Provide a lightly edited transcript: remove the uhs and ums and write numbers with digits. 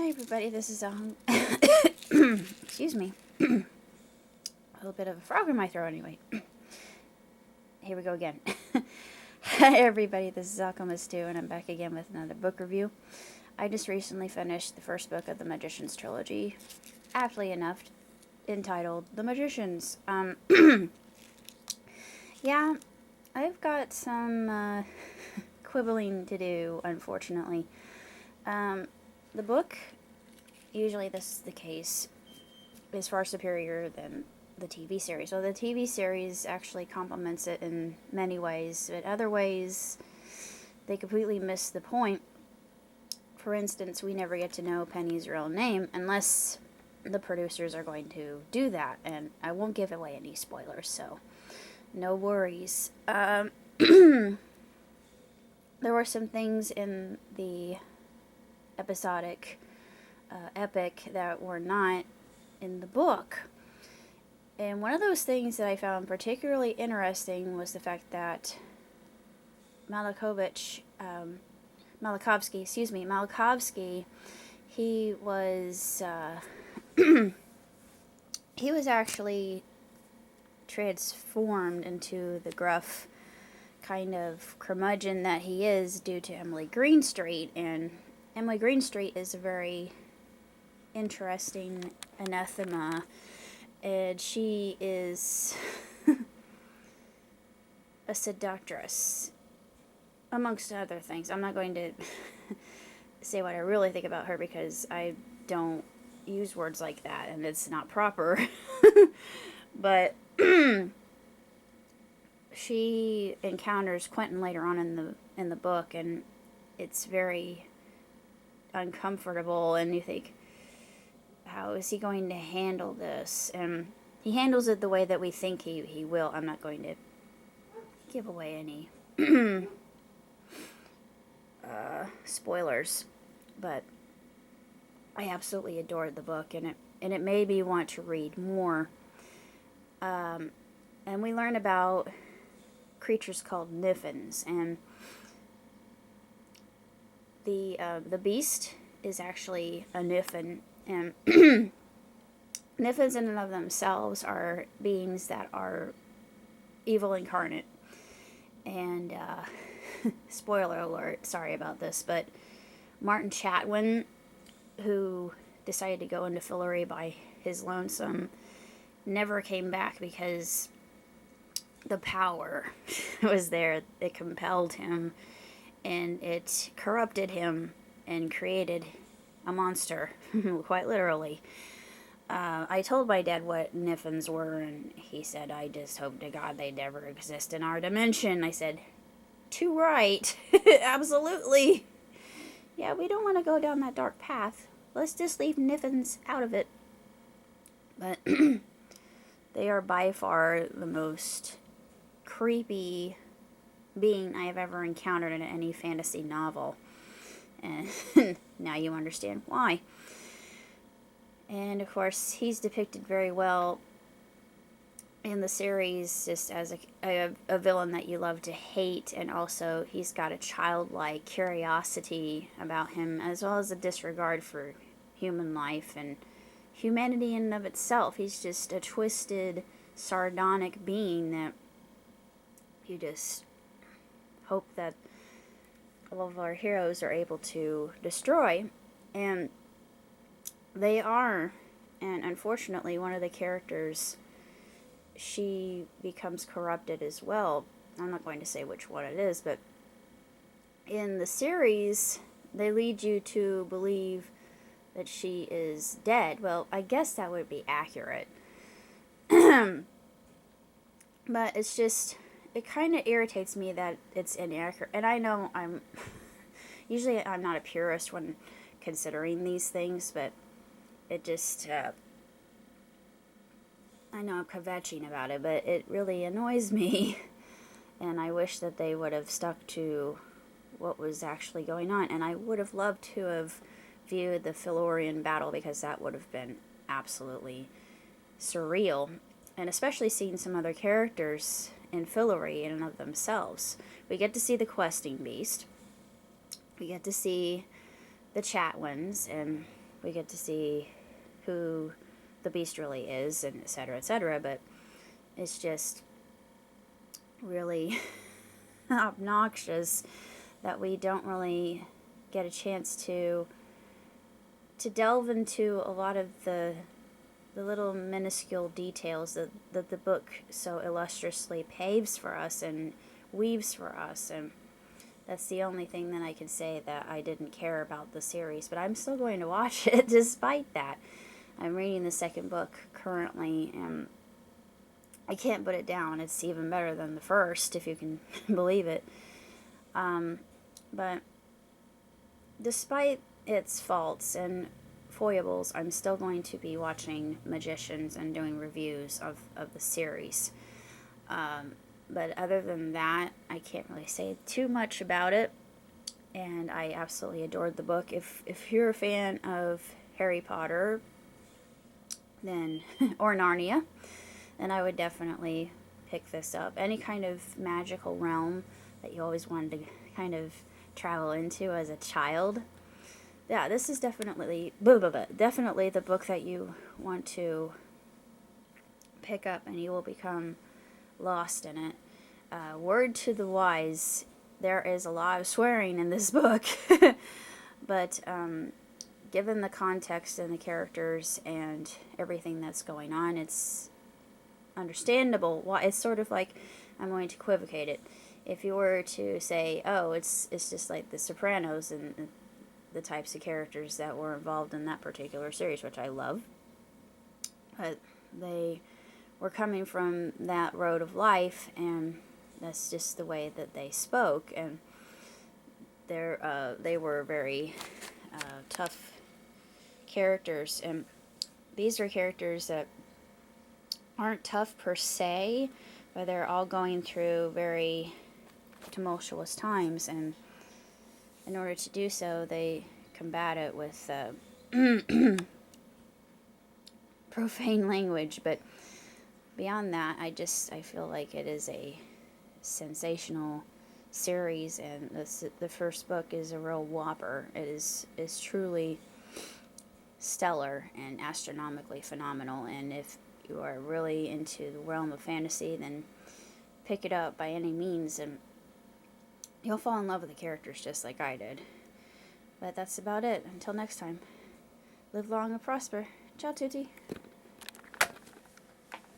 Hi everybody, this is excuse me, a little bit of a frog in my throat anyway. Here we go again. Hi everybody, this is Alchemist 2 and I'm back again with another book review. I just recently finished the first book of the Magician's trilogy, aptly enough entitled The Magicians. Yeah, I've got some quibbling to do, unfortunately. The book, usually this is the case, is far superior than the TV series. So the TV series actually complements it in many ways, but other ways they completely miss the point. For instance, we never get to know Penny's real name unless the producers are going to do that, and I won't give away any spoilers, so no worries. There were some things in the episodic epic that were not in the book. And one of those things that I found particularly interesting was the fact that Malakovsky, he was he was actually transformed into the gruff kind of curmudgeon that he is due to Emily Greenstreet, and Emily Greenstreet is a very interesting anathema, and she is a seductress, amongst other things. I'm not going to say what I really think about her because I don't use words like that, and it's not proper. But she encounters Quentin later on in the book, and it's very uncomfortable, and you think, how is he going to handle this? And he handles it the way that we think he will. I'm not going to give away any spoilers, but I absolutely adored the book, and it made me want to read more. And we learn about creatures called Niffins, and the beast is actually a Niffin, and Niffins in and of themselves are beings that are evil incarnate. And spoiler alert, sorry about this, but Martin Chatwin, who decided to go into Fillory by his lonesome, never came back because the power was there. It compelled him, and it corrupted him and created a monster, quite literally. I told my dad what Niffins were, and he said, I just hope to God they never exist in our dimension. I said, too right. Absolutely. Yeah, we don't want to go down that dark path. Let's just leave Niffins out of it. But they are by far the most creepy being I have ever encountered in any fantasy novel. And now you understand why. And of course, he's depicted very well in the series just as a villain that you love to hate, and also he's got a childlike curiosity about him, as well as a disregard for human life and humanity in and of itself. He's just a twisted, sardonic being that you just hope that all of our heroes are able to destroy, and they are. And unfortunately, one of the characters, she becomes corrupted as well. I'm not going to say which one it is, but in the series, they lead you to believe that she is dead. Well, I guess that would be accurate. But it's just, it kind of irritates me that it's inaccurate. And I know usually I'm not a purist when considering these things, but it just, I know I'm kvetching about it, but it really annoys me. And I wish that they would have stuck to what was actually going on. And I would have loved to have viewed the Fillorian battle, because that would have been absolutely surreal. And especially seeing some other characters in Fillory in and of themselves. We get to see the questing beast. We get to see the Chatwins, and we get to see who the Beast really is, and etc., etc., but it's just really obnoxious that we don't really get a chance to delve into a lot of the little minuscule details that the book so illustriously paves for us and weaves for us. And that's the only thing that I can say that I didn't care about the series, but I'm still going to watch it despite that. I'm reading the second book currently, and I can't put it down. It's even better than the first, if you can believe it. But despite its faults and foibles, I'm still going to be watching Magicians and doing reviews of the series. But other than that, I can't really say too much about it. And I absolutely adored the book. If you're a fan of Harry Potter, then or Narnia, then I would definitely pick this up. Any kind of magical realm that you always wanted to kind of travel into as a child, yeah, this is definitely definitely the book that you want to pick up, and you will become lost in it. Word to the wise, there is a lot of swearing in this book, but given the context and the characters and everything that's going on, it's understandable. Why it's sort of like, I'm going to equivocate it. If you were to say, oh, it's just like The Sopranos and the types of characters that were involved in that particular series, which I love, but they were coming from that road of life, and that's just the way that they spoke, and they were very tough characters, and these are characters that aren't tough per se, but they're all going through very tumultuous times, and in order to do so, they combat it with profane language. But beyond that, I feel like it is a sensational series, and the first book is a real whopper. It is truly stellar and astronomically phenomenal, and if you are really into the realm of fantasy, then pick it up by any means, and you'll fall in love with the characters just like I did. But that's about it. Until next time, live long and prosper. Ciao, tutti.